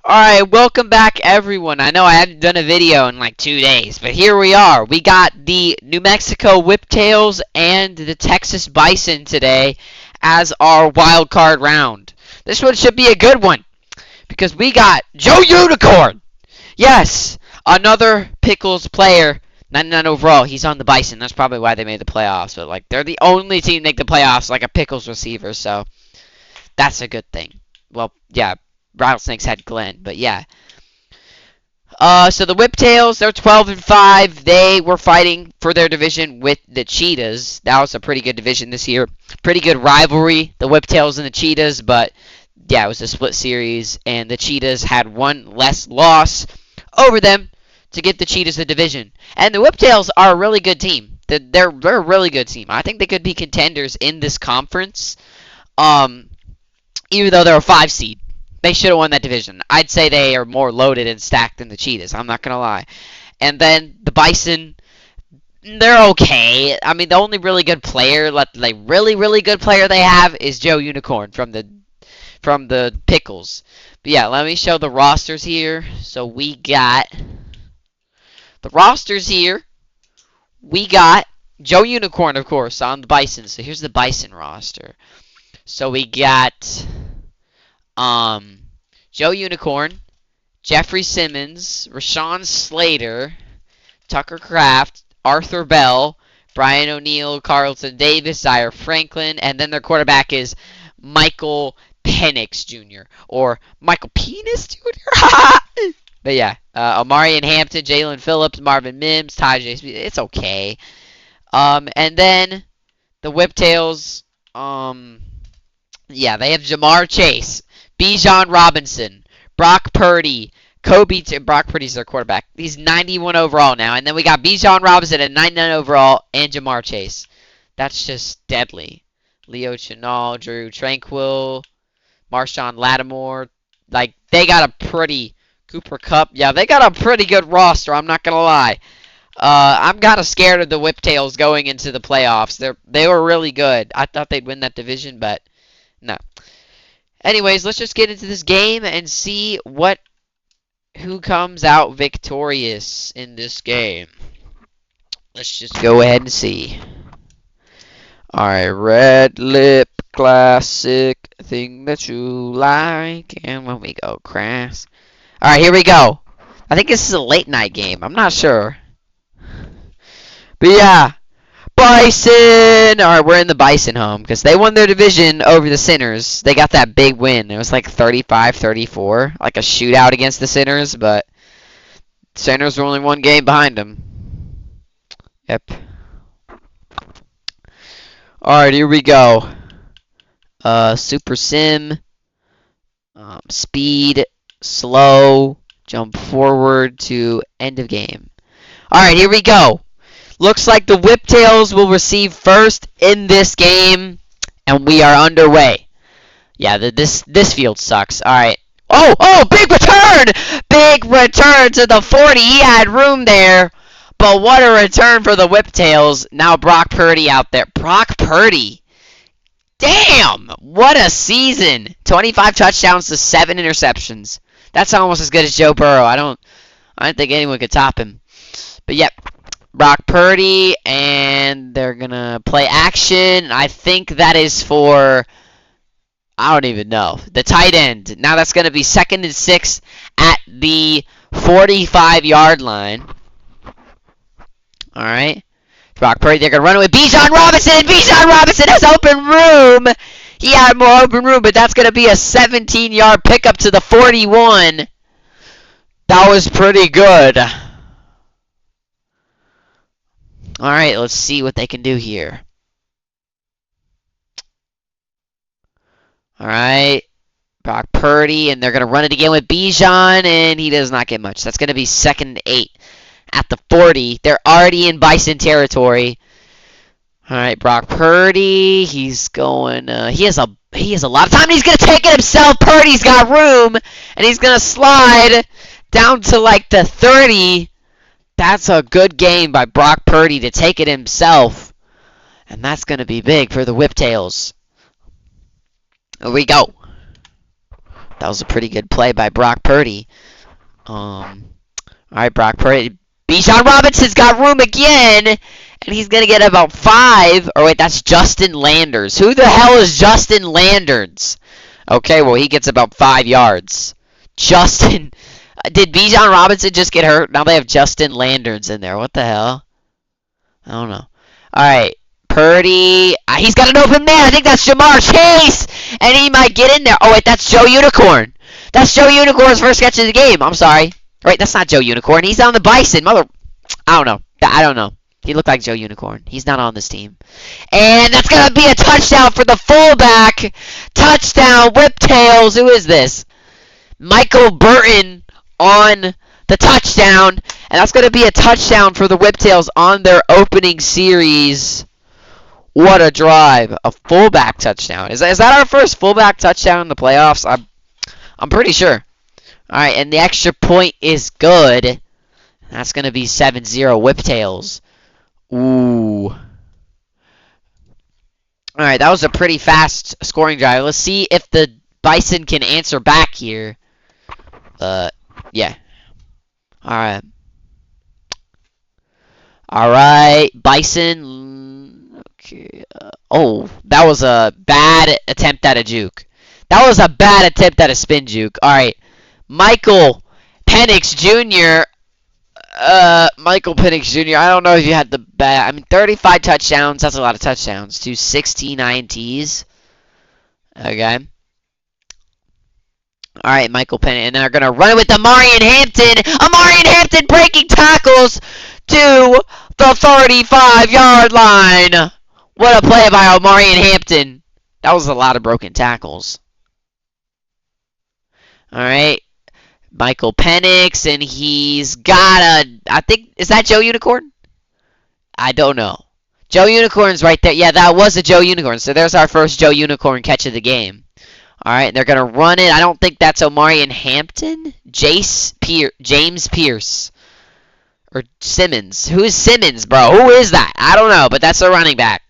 Alright, welcome back everyone. I know I hadn't done a video in like 2 days, but here we are. We got the New Mexico Whiptails and the Texas Bison today as our wild card round. This one should be a good one because we got Joe Unicorn. Yes, another Pickles player. 99 overall. He's on the Bison. That's probably why they made the playoffs. But like they're the only team to make the playoffs like a Pickles receiver, so that's a good thing. Well, yeah. Rattlesnakes had Glenn, but yeah. So the Whiptails, they're 12-5. They were fighting for their division with the Cheetahs. That was a pretty good division this year. Pretty good rivalry, the Whiptails and the Cheetahs, but yeah, it was a split series, and the Cheetahs had one less loss over them to get the Cheetahs the division. And the Whiptails are a really good team. They're a really good team. I think they could be contenders in this conference, even though they're a 5 seed. They should have won that division. I'd say they are more loaded and stacked than the Cheetahs. I'm not going to lie. And then the Bison, they're okay. I mean, the only really good player, like really good player they have is Joe Unicorn from the Pickles. But yeah, let me show the rosters here. So we got the rosters here. We got Joe Unicorn, of course, on the Bison. So here's the Bison roster. So we got Joe Unicorn, Jeffrey Simmons, Rashawn Slater, Tucker Kraft, Arthur Bell, Brian O'Neill, Carlton Davis, Zaire Franklin, and then their quarterback is Michael Penix Jr. or Michael Penis Jr. But yeah, Amari and Hampton, Jalen Phillips, Marvin Mims, tyjae. It's okay. And then the Whiptails, yeah, they have Jamar Chase, Bijan Robinson, Brock Purdy, Brock Purdy's their quarterback. He's 91 overall now. And then we got Bijan Robinson at 99 overall and Jamar Chase. That's just deadly. Leo Chenal, Drew Tranquil, Marshawn Lattimore. Like, they got a pretty... Cooper Kupp. Yeah, they got a pretty good roster. I'm not going to lie. I'm kind of scared of the Whiptails going into the playoffs. They were really good. I thought they'd win that division, but no. Anyways, let's just get into this game and see who comes out victorious in this game. Let's just go ahead and see. Alright, red lip classic thing that you like. And when we go crass. Alright, here we go. I think this is a late night game. I'm not sure. But yeah. Bison! Alright, we're in the Bison home because they won their division over the Sinners. They got that big win. It was like 35-34. Like a shootout against the Sinners, but Sinners were only one game behind them. Yep. Alright, here we go. Super Sim. Speed. Slow. Jump forward to end of game. Alright, here we go. Looks like the Whiptails will receive first in this game, and we are underway. Yeah, this field sucks. All right. Oh, big return! Big return to the 40. He had room there, but what a return for the Whiptails. Now Brock Purdy out there. Brock Purdy. Damn, what a season. 25 touchdowns to 7 interceptions. That's almost as good as Joe Burrow. I don't think anyone could top him. But yep. Brock Purdy, and they're going to play action. I think that is for, I don't even know, the tight end. Now that's going to be 2nd and 6 at the 45-yard line. All right. Brock Purdy, they're going to run away. Bijan Robinson! Bijan Robinson has open room! He had more open room, but that's going to be a 17-yard pickup to the 41. That was pretty good. Alright, let's see what they can do here. Alright. Brock Purdy, and they're going to run it again with Bijan, and he does not get much. That's going to be 2nd and 8 at the 40. They're already in Bison territory. Alright, Brock Purdy, he's going, he has a lot of time, and he's going to take it himself. Purdy's got room, and he's going to slide down to like the 30. That's a good game by Brock Purdy to take it himself. And that's going to be big for the Whiptails. Here we go. That was a pretty good play by Brock Purdy. All right, Brock Purdy. Bijan Robinson's got room again, and he's gonna get about 5. Or wait, that's Justin Landers. Who the hell is Justin Landers? Okay, well he gets about 5 yards. Justin, did Bijan Robinson just get hurt? Now they have Justin Landers in there. What the hell? I don't know. All right, Purdy. He's got an open man. I think that's Jamar Chase, and he might get in there. Oh wait, that's Joe Unicorn. That's Joe Unicorn's first catch of the game. I'm sorry. Wait, that's not Joe Unicorn. He's on the Bison. I don't know. He looked like Joe Unicorn. He's not on this team. And that's going to be a touchdown for the fullback. Touchdown, Whiptails. Who is this? Michael Burton on the touchdown. And that's going to be a touchdown for the Whiptails on their opening series. What a drive. A fullback touchdown. Is that our first fullback touchdown in the playoffs? I'm pretty sure. All right, and the extra point is good. That's going to be 7-0 Whiptails. Ooh. All right, that was a pretty fast scoring drive. Let's see if the Bison can answer back here. Yeah. All right. All right, Bison. Okay. Oh, that was a bad attempt at a juke. That was a bad attempt at a spin juke. All right. Michael Penix Jr. Michael Penix Jr. I don't know if you had the bad. I mean, 35 touchdowns. That's a lot of touchdowns. To 16 INTs. Okay. All right, Michael Penix. And they're going to run it with Amarian Hampton. Amarian Hampton breaking tackles to the 35-yard line. What a play by Amarian Hampton. That was a lot of broken tackles. All right. Michael Penix, and he's got I think, is that Joe Unicorn? I don't know. Joe Unicorn's right there. Yeah, that was a Joe Unicorn. So there's our first Joe Unicorn catch of the game. All right, they're going to run it. I don't think that's Omarion Hampton. James Pierce. Or Simmons. Who is Simmons, bro? Who is that? I don't know, but that's a running back.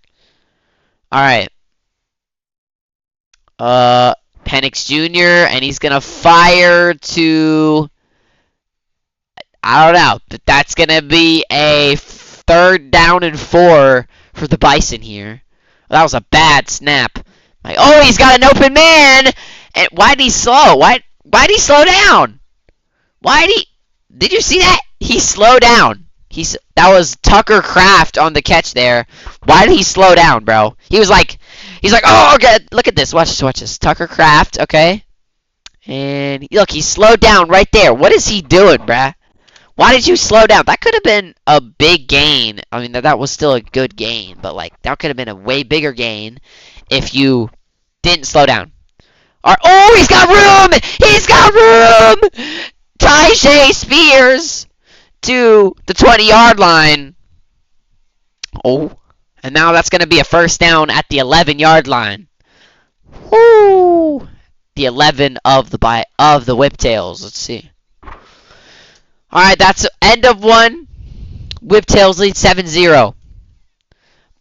All right. Penix Jr., and he's going to fire to, I don't know, but that's going to be a 3rd down and 4 for the Bison here. Well, that was a bad snap. Oh, he's got an open man! And why did he slow? Why did he slow down? Did you see that? He slowed down. That was Tucker Kraft on the catch there. Why did he slow down, bro? He's like, oh, okay, look at this. Watch this. Tucker Kraft, okay? And look, he slowed down right there. What is he doing, bruh? Why did you slow down? That could have been a big gain. I mean, that was still a good gain, but like that could have been a way bigger gain if you didn't slow down. Oh, he's got room! He's got room! Tyjae Spears to the 20-yard line. Oh, and now that's going to be a 1st down at the 11-yard line. Woo! The 11 of the Whiptails. Let's see. All right, that's end of 1. Whiptails lead 7-0.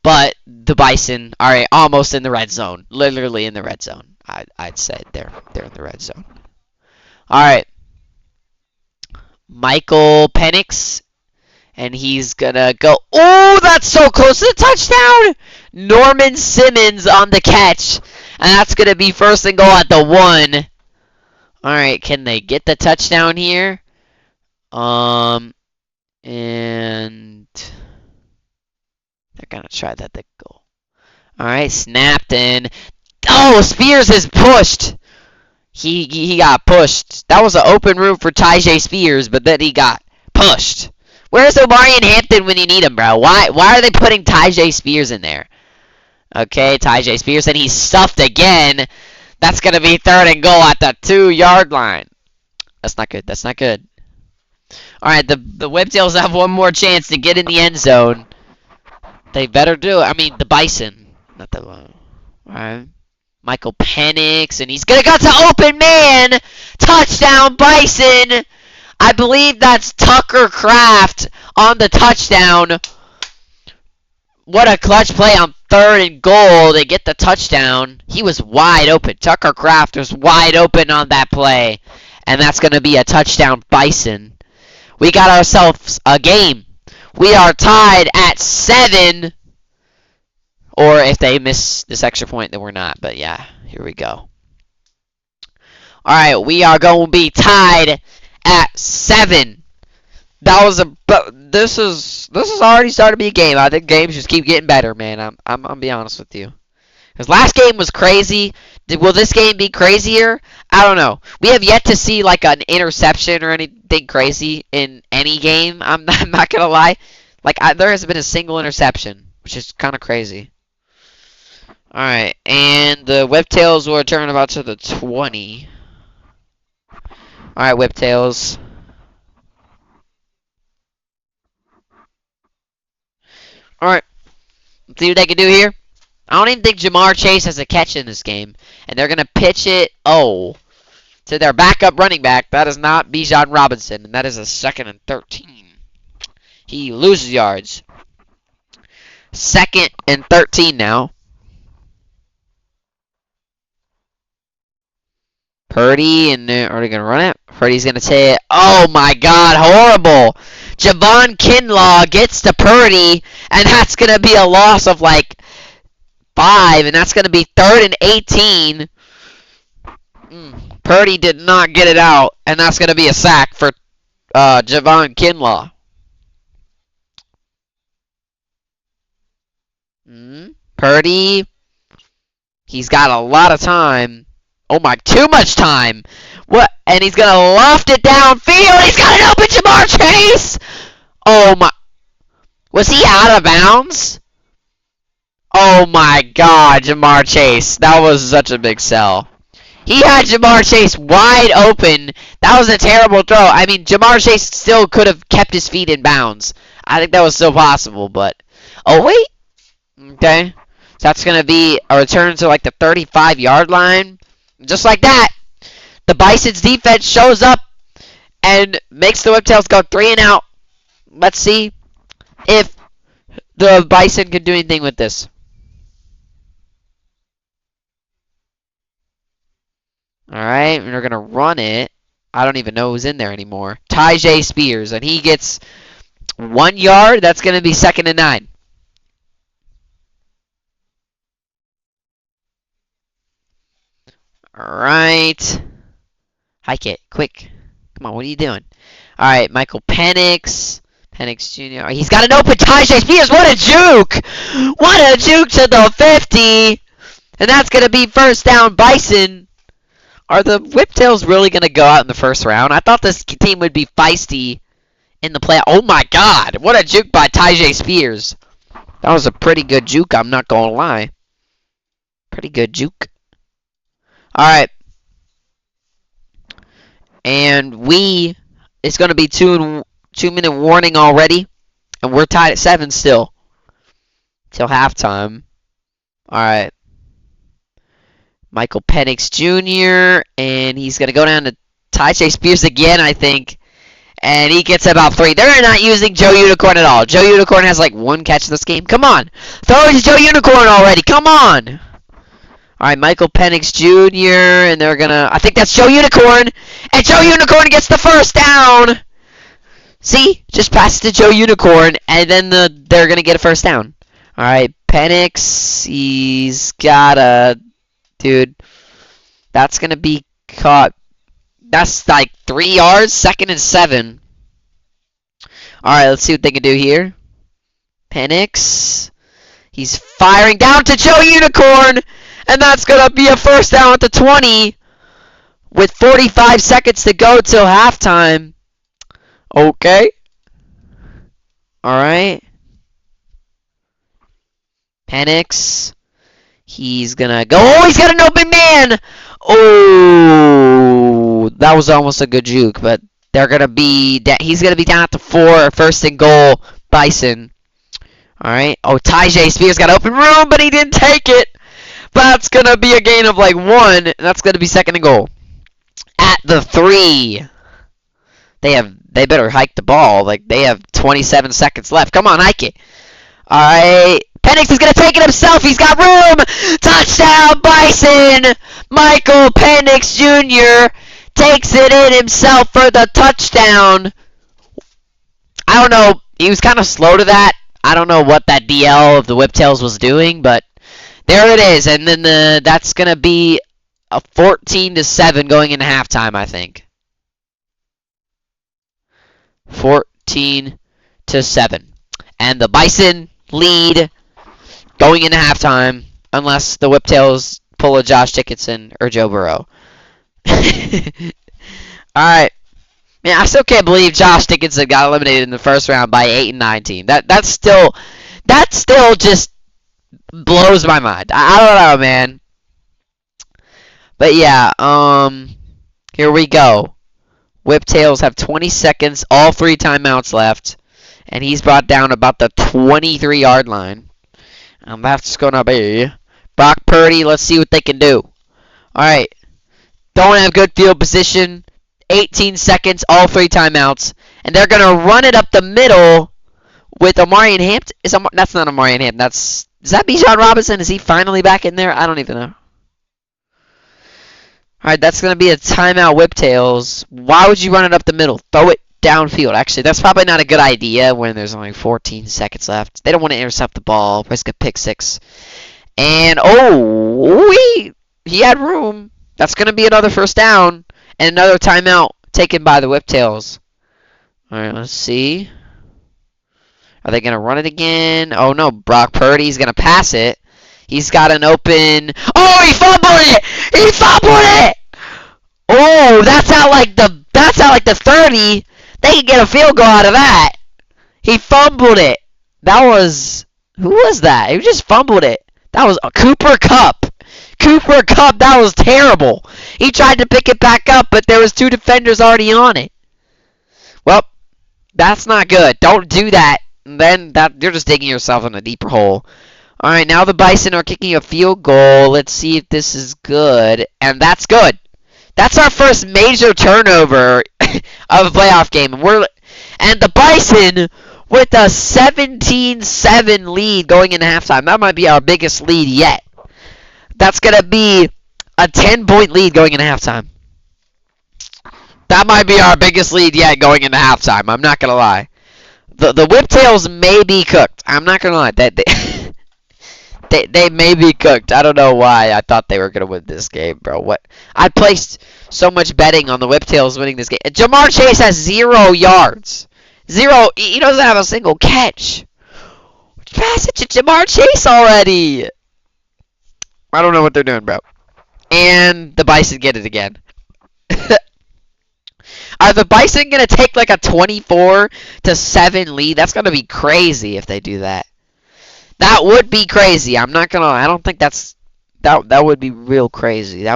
But the Bison are almost in the red zone. Literally in the red zone. I'd say they're in the red zone. All right. Michael Penix. And he's going to go. Oh, that's so close to the touchdown. Norman Simmons on the catch. And that's going to be 1st and goal at the 1. All right, can they get the touchdown here? And they're going to try that to goal. All right, snapped in. Oh, Spears is pushed. He got pushed. That was an open room for Tyjae Spears, but then he got pushed. Where's Omarion Hampton when you need him, bro? Why are they putting Tyjae Spears in there? Okay, Tyjae Spears, and he's stuffed again. That's going to be 3rd and goal at the 2-yard line. That's not good. That's not good. All right, the Whiptails have one more chance to get in the end zone. They better do it. I mean, the Bison. Not the one. All right. Michael Penix, and he's going to go to open man. Touchdown, Bison. I believe that's Tucker Kraft on the touchdown. What a clutch play on 3rd and goal to get the touchdown. He was wide open. Tucker Kraft was wide open on that play. And that's going to be a touchdown, Bison. We got ourselves a game. We are tied at 7. Or if they miss this extra point, then we're not. But yeah, here we go. Alright, we are going to be tied at 7. This is already starting to be a game. I think games just keep getting better, man. I'm gonna be honest with you. Because last game was crazy. Will this game be crazier? I don't know. We have yet to see like an interception or anything crazy in any game. I'm not gonna lie. Like there hasn't been a single interception, which is kind of crazy. All right, and the Whiptails will return about to the 20. All right, Whiptails. All right, let's see what they can do here. I don't even think Jamar Chase has a catch in this game. And they're going to pitch it, to their backup running back. That is not Bijan Robinson. And that is a 2nd and 13. He loses yards. 2nd and 13 now. Purdy, and are they going to run it? Purdy's going to say it. Oh, my God, horrible. Javon Kinlaw gets to Purdy, and that's going to be a loss of, 5, and that's going to be 3rd and 18. Purdy did not get it out, and that's going to be a sack for Javon Kinlaw. Purdy, he's got a lot of time. Oh my, too much time. What? And he's going to loft it downfield. He's got an open Jamar Chase. Oh my. Was he out of bounds? Oh my God, Jamar Chase. That was such a big sell. He had Jamar Chase wide open. That was a terrible throw. I mean, Jamar Chase still could have kept his feet in bounds. I think that was still possible, but... Oh, wait. Okay. So that's going to be a return to, the 35-yard line. Just like that, the Bison's defense shows up and makes the Whiptails go 3 and out. Let's see if the Bison can do anything with this. Alright, we're going to run it. I don't even know who's in there anymore. Tyjae Spears, and he gets 1 yard. That's going to be 2nd and 9. Alright. Hike it, quick. Come on, what are you doing? Alright, Michael Penix. Penix Jr. He's got an open Tyjae Spears. What a juke! What a juke to the 50! And that's going to be 1st down, Bison. Are the Whiptails really going to go out in the 1st round? I thought this team would be feisty in the play. Oh my God! What a juke by Tyjae Spears. That was a pretty good juke, I'm not going to lie. Pretty good juke. Alright. And it's going to be 2-minute warning already. And we're tied at 7 still. Till halftime. Alright. Michael Penix Jr. And he's going to go down to Tyjae Spears again, I think. And he gets about 3. They're not using Joe Unicorn at all. Joe Unicorn has 1 catch in this game. Come on. Throw it to Joe Unicorn already. Come on. Alright, Michael Penix Jr. And they're going to... I think that's Joe Unicorn. And Joe Unicorn gets the 1st down. See? Just pass it to Joe Unicorn. And then they're going to get a 1st down. Alright, Penix. He's got a... Dude. That's going to be caught. That's 3 yards. 2nd and 7. Alright, let's see what they can do here. Penix. He's firing down to Joe Unicorn. And that's going to be a 1st down at the 20 with 45 seconds to go till halftime. Okay. Alright. Penix. He's going to go. Oh, he's got an open man. Oh, that was almost a good juke. But they're going to be, he's going to be down at the 4, 1st and goal, Bison. Alright. Oh, Tyjae Spears got open room, but he didn't take it. That's going to be a gain of 1, and that's going to be 2nd and goal. At the 3. They better hike the ball. They have 27 seconds left. Come on, hike it. Alright, Penix is going to take it himself. He's got room. Touchdown, Bison. Michael Penix Jr. takes it in himself for the touchdown. I don't know. He was kind of slow to that. I don't know what that DL of the Whiptails was doing, but there it is. And then that's going to be a 14-7 going into halftime, I think. 14-7. And the Bison lead going into halftime, unless the Whiptails pull a Josh Dickinson or Joe Burrow. Alright. Man, I still can't believe Josh Dickinson got eliminated in the first round by 8 and 9 team. That still just blows my mind. I don't know, man. But yeah, here we go. Whiptails have 20 seconds, all 3 timeouts left, and he's brought down about the 23-yard line. And that's gonna be Brock Purdy. Let's see what they can do. All right, don't have good field position. 18 seconds, all 3 timeouts, and they're gonna run it up the middle with Amarian Hampton. That's not Amarian Hampton. Is that Bijan Robinson? Is he finally back in there? I don't even know. Alright, that's going to be a timeout, Whiptails. Why would you run it up the middle? Throw it downfield. Actually, that's probably not a good idea when there's only 14 seconds left. They don't want to intercept the ball, risk a pick six. And, he had room. That's going to be another first down and another timeout taken by the Whiptails. Alright, let's see. Are they going to run it again? Oh, no. Brock Purdy's going to pass it. He's got an open... Oh, he fumbled it! He fumbled it! Oh, that's out like the 30. They can get a field goal out of that. He fumbled it. That was... Who was that? He just fumbled it. That was a Cooper Kupp. Cooper Kupp, that was terrible. He tried to pick it back up, but there was 2 defenders already on it. Well, that's not good. Don't do that. Then you're just digging yourself in a deeper hole. Alright, now the Bison are kicking a field goal. Let's see if this is good. And that's good. That's our first major turnover of a playoff game. And the Bison with a 17-7 lead going into halftime. That might be our biggest lead yet. That's going to be a 10-point lead going into halftime. That might be our biggest lead yet going into halftime. I'm not going to lie. The Whiptails may be cooked. I'm not going to lie. They may be cooked. I don't know why I thought they were going to win this game, bro. What? I placed so much betting on the Whiptails winning this game. Jamar Chase has 0 yards. 0. He doesn't have a single catch. Pass it to Jamar Chase already. I don't know what they're doing, bro. And the Bison get it again. Are the Bison going to take like a 24-7 lead? That's going to be crazy if they do that. That would be crazy. I'm not gonna. I don't think that would be real crazy.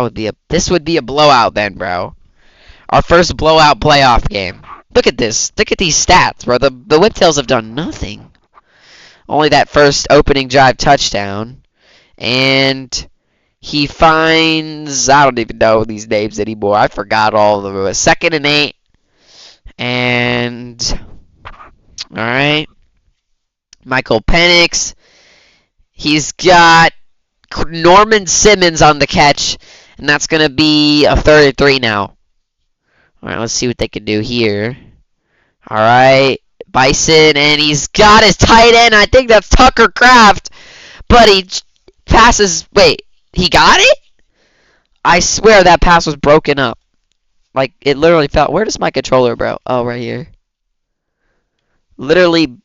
This would be a blowout then, bro. Our first blowout playoff game. Look at this. Look at these stats, bro. The Whiptails have done nothing. Only that first opening drive touchdown, and he finds. I don't even know these names anymore. I forgot all of them. 2nd and 8, and all right, Michael Penix. He's got Norman Simmons on the catch, and that's going to be a 3rd and 3 now. All right, let's see what they can do here. All right, Bison, and he's got his tight end. I think that's Tucker Kraft, but he passes. Wait, he got it? I swear that pass was broken up. Like, it literally fell. Where does my controller, bro? Oh, right here. Literally,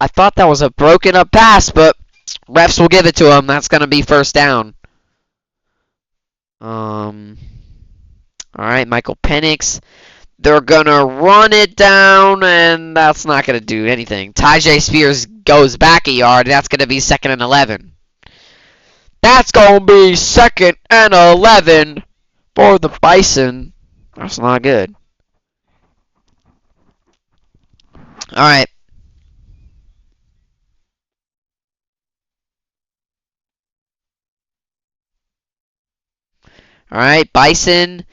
I thought that was a broken up pass, but refs will give it to him. That's going to be first down. All right, Michael Penix. They're going to run it down, and that's not going to do anything. Tyjae Spears goes back a yard. That's going to be 2nd and 11. That's going to be 2nd and 11 for the Bison. That's not good. All right. All right, Bison,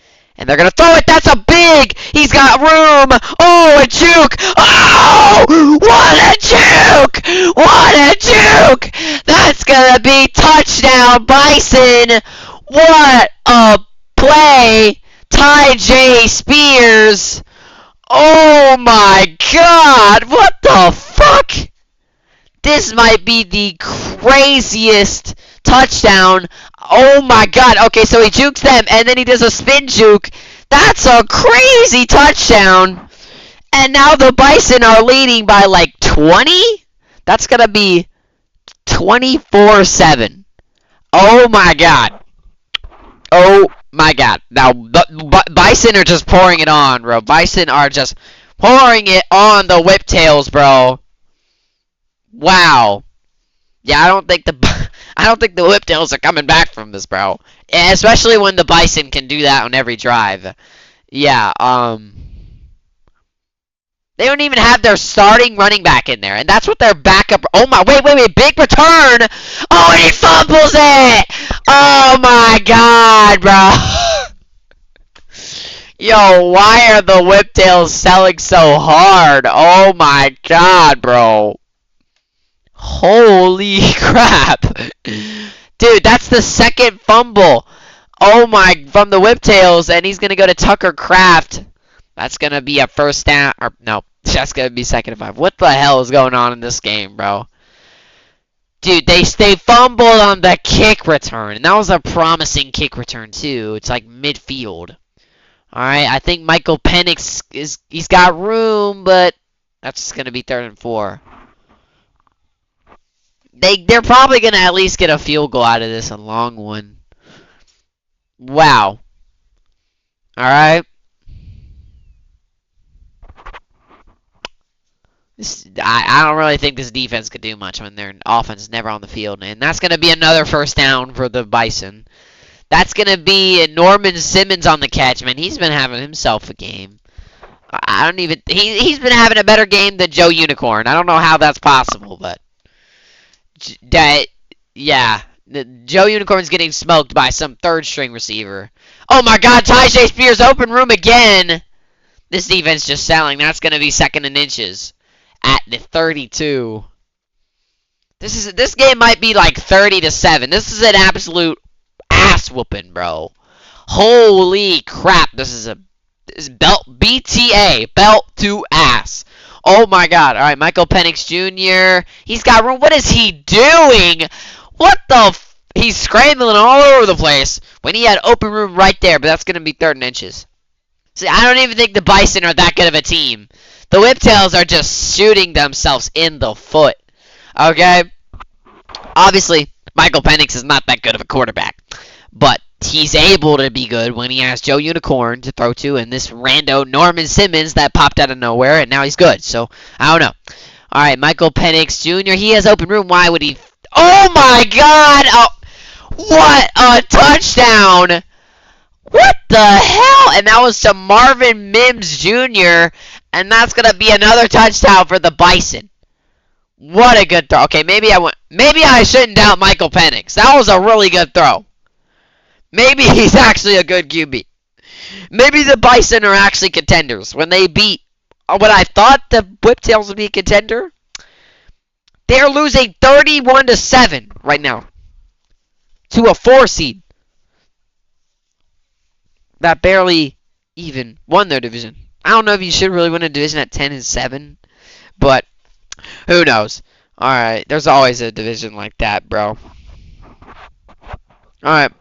And they're going to throw it. That's a big. He's got room. Oh, a juke. Oh, what a juke. What a juke. That's going to be touchdown, Bison. What a play. Tyjae Spears. Oh, my God. What the fuck? This might be the craziest touchdown. Oh my god. Okay, so he jukes them and then he does a spin juke. That's a crazy touchdown. And now the Bison are leading by like 20? That's going to be 24-7. Oh my god. Oh my god. Now, Bison are just pouring it on, bro. Bison are just pouring it on the Whiptails, bro. Wow. Yeah, I don't think the Whiptails are coming back from this, bro. Especially when the Bison can do that on every drive. Yeah, they don't even have their starting running back in there, and that's what their backup. Oh my! Wait! Big return! Oh, and he fumbles it! Oh my god, bro! Yo, why are the Whiptails selling so hard? Oh my god, bro! Holy crap. Dude, that's the second fumble. Oh my, from the Whiptails, and he's going to go to Tucker Kraft. That's going to be a first down. Or, no, that's going to be 2nd and 5. What the hell is going on in this game, bro? Dude, they fumbled on the kick return. And that was a promising kick return, too. It's like midfield. Alright, I think Michael Penix, he's got room, but that's going to be 3rd and 4. They're probably going to at least get a field goal out of this, a long one. Wow. Alright. I don't really think this defense could do much when their offense is never on the field. And that's going to be another first down for the Bison. That's going to be Norman Simmons on the catch, man. He's been having himself a game. I don't even... He's been having a better game than Joe Unicorn. I don't know how that's possible, but... Yeah, Joe Unicorn's getting smoked by some 3rd-string receiver. Oh my god, Tyjae Spears, open room again! This defense just selling. That's going to be 2nd and inches at the 32. This game might be like 30-7. This is an absolute ass-whooping, bro. Holy crap, this is belt BTA, belt to ass. Oh my god. Alright, Michael Penix Jr. He's got room. What is he doing? What the he's scrambling all over the place when he had open room right there, but that's going to be 3rd and inches. See, I don't even think the Bison are that good of a team. The Whiptails are just shooting themselves in the foot. Okay? Obviously, Michael Penix is not that good of a quarterback, but he's able to be good when he has Joe Unicorn to throw to and this rando Norman Simmons that popped out of nowhere, and now he's good. So, I don't know. Alright, Michael Penix Jr. He has open room. Why would he... Oh, my God! Oh, what a touchdown! What the hell? And that was to Marvin Mims Jr., and that's going to be another touchdown for the Bison. What a good throw. Okay, maybe I shouldn't doubt Michael Penix. That was a really good throw. Maybe he's actually a good QB. Maybe the Bison are actually contenders. When they beat what I thought the Whiptails would be a contender, they're losing 31-7 right now to a 4 seed that barely even won their division. I don't know if you should really win a division at 10-7, but who knows? Alright, there's always a division like that, bro. Alright.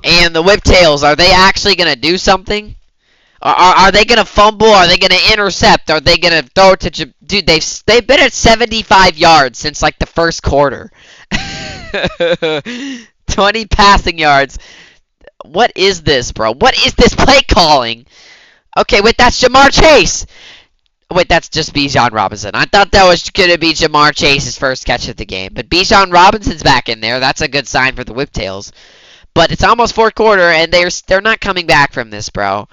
And the Whiptails, are they actually going to do something? Are they going to fumble? Are they going to intercept? Are they going to throw it to... Dude, they've been at 75 yards since, like, the first quarter. 20 passing yards. What is this, bro? What is this play calling? Okay, wait, that's Jamar Chase. Wait, that's just Bijan Robinson. I thought that was going to be Jamar Chase's first catch of the game. But Bijan Robinson's back in there. That's a good sign for the Whiptails. But it's almost 4th quarter, and they're not coming back from this, bro.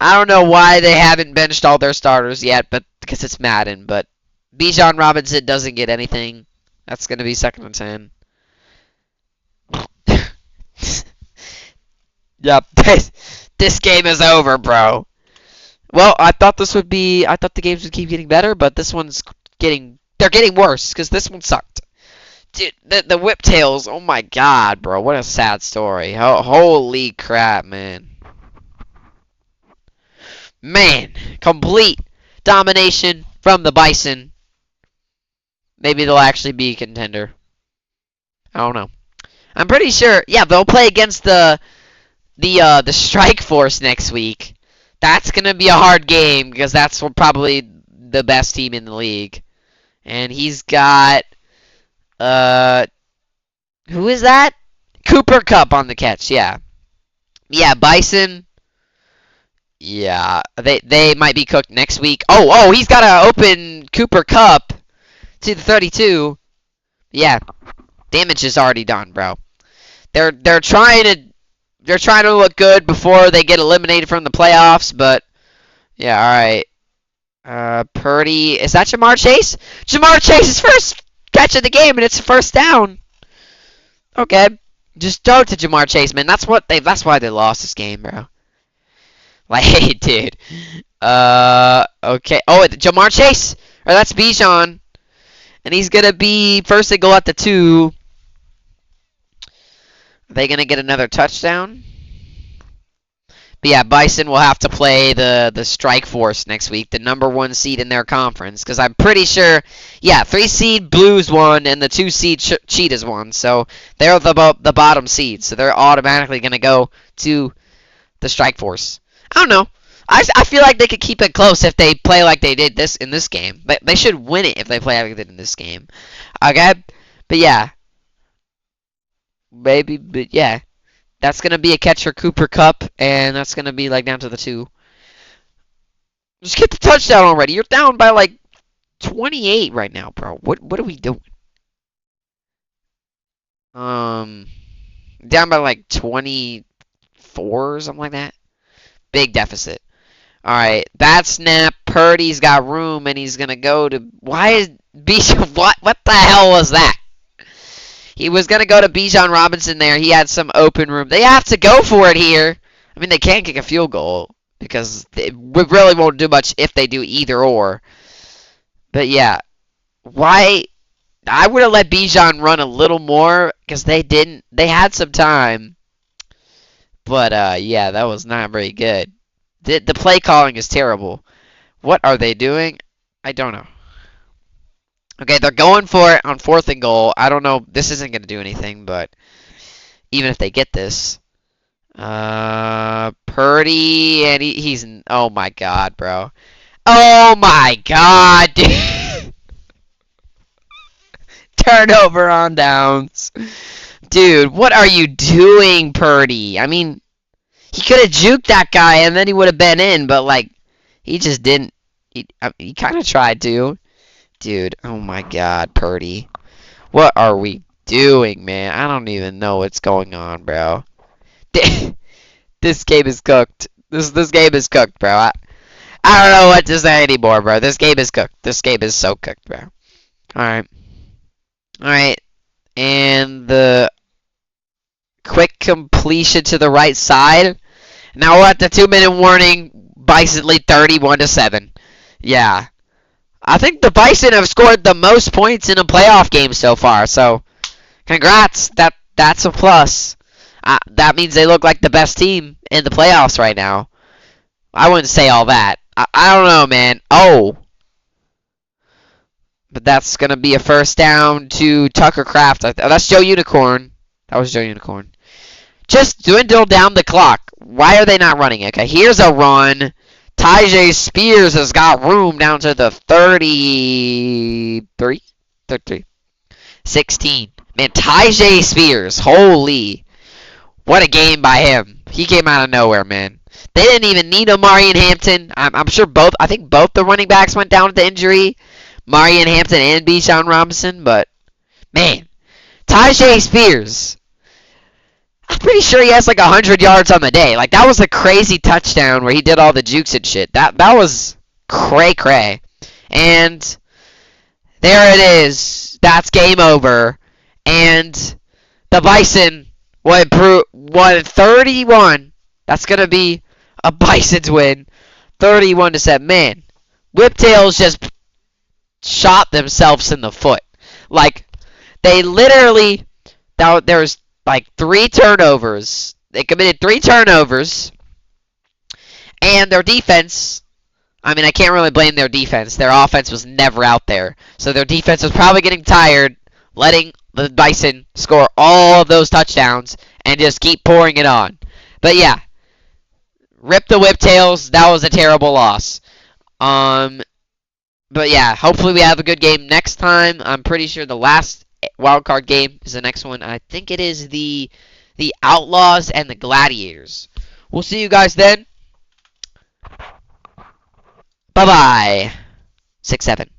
I don't know why they haven't benched all their starters yet, but because it's Madden. But Bijan Robinson doesn't get anything. That's going to be 2nd and 10. Yep. This game is over, bro. Well, I thought the games would keep getting better, but this one's they're getting worse, because this one sucked. Dude, the Whiptails, oh my god, bro, what a sad story. Holy crap, man. Man, complete domination from the Bison. Maybe they'll actually be a contender. I don't know. I'm pretty sure, yeah, they'll play against the Strike Force next week. That's gonna be a hard game, because that's probably the best team in the league. And he's got, who is that? Cooper Kupp on the catch, yeah. Yeah, Bison. Yeah, they might be cooked next week. Oh, he's got to open Cooper Kupp to the 32. Yeah, damage is already done, bro. They're trying to look good before they get eliminated from the playoffs, but yeah, all right. Purdy, is that Jamar Chase? Jamar Chase's first catch of the game, and it's a first down. Okay, just throw it to Jamar Chase, man. That's why they lost this game, bro. Like, hey, dude. Okay. Oh, Jamar Chase, or that's Bijan, and he's gonna be first and goal at the 2. Are they gonna get another touchdown? But yeah, Bison will have to play the Strike Force next week, the #1 seed in their conference, because I'm pretty sure, yeah, 3 seed Blues won and the 2 seed Cheetahs won, so they're the bottom seed, so they're automatically gonna go to the Strike Force. I don't know. I feel like they could keep it close if they play like they did in this game. But they should win it if they play like they did in this game. Okay? But yeah. Maybe, but yeah. That's going to be a catch for Cooper Kupp, and that's going to be like down to the 2. Just get the touchdown already. You're down by like 28 right now, bro. What are we doing? Down by like 24 or something like that. Big deficit. Alright, bad snap. Purdy's got room, and he's going to go to... Why is Bijan... What the hell was that? He was going to go to Bijan Robinson there. He had some open room. They have to go for it here. I mean, they can't kick a field goal, because it really won't do much if they do either or. But yeah, why... I would have let Bijan run a little more, because they didn't... They had some time. But, yeah, that was not very good. The play calling is terrible. What are they doing? I don't know. Okay, they're going for it on 4th and goal. I don't know. This isn't going to do anything, but even if they get this. Purdy, and he's... Oh, my God, bro. Oh, my God, dude. Turnover on downs. Dude, what are you doing, Purdy? I mean... He could have juked that guy, and then he would have been in, but, like, he just didn't. He kind of tried to. Dude, oh my God, Purdy. What are we doing, man? I don't even know what's going on, bro. This game is cooked. This game is cooked, bro. I don't know what to say anymore, bro. This game is cooked. This game is so cooked, bro. Alright. Alright. And the quick completion to the right side. Now we're at the 2-minute warning. Bison lead 31-7. Yeah. I think the Bison have scored the most points in a playoff game so far. So, congrats. That's a plus. That means they look like the best team in the playoffs right now. I wouldn't say all that. I don't know, man. Oh. But that's going to be a first down to Tucker Kraft. That's Joe Unicorn. That was Joe Unicorn. Just dwindle down the clock. Why are they not running? Okay, here's a run. Tyjae Spears has got room down to the 33? 33. 16. Man, Tyjae Spears. Holy. What a game by him. He came out of nowhere, man. They didn't even need a Marion Hampton. I'm sure I think both the running backs went down with the injury. Marion Hampton and Bijan Robinson, but, man. Tyjae Spears. I'm pretty sure he has like 100 yards on the day. Like, that was a crazy touchdown where he did all the jukes and shit. That was cray-cray. And there it is. That's game over. And the Bison won 31 That's gonna be a Bison's win, 31-7. Man, Whiptails just shot themselves in the foot. Like, they literally, there was like 3 turnovers. They committed 3 turnovers, and their defense, I mean, I can't really blame their defense. Their offense was never out there. So their defense was probably getting tired, letting the Bison score all of those touchdowns and just keep pouring it on. But yeah, rip the Whiptails. That was a terrible loss. But yeah, hopefully we have a good game next time. I'm pretty sure the last wildcard game is the next one. I think it is the Outlaws and the Gladiators. We'll see you guys then. Bye-bye. 6-7.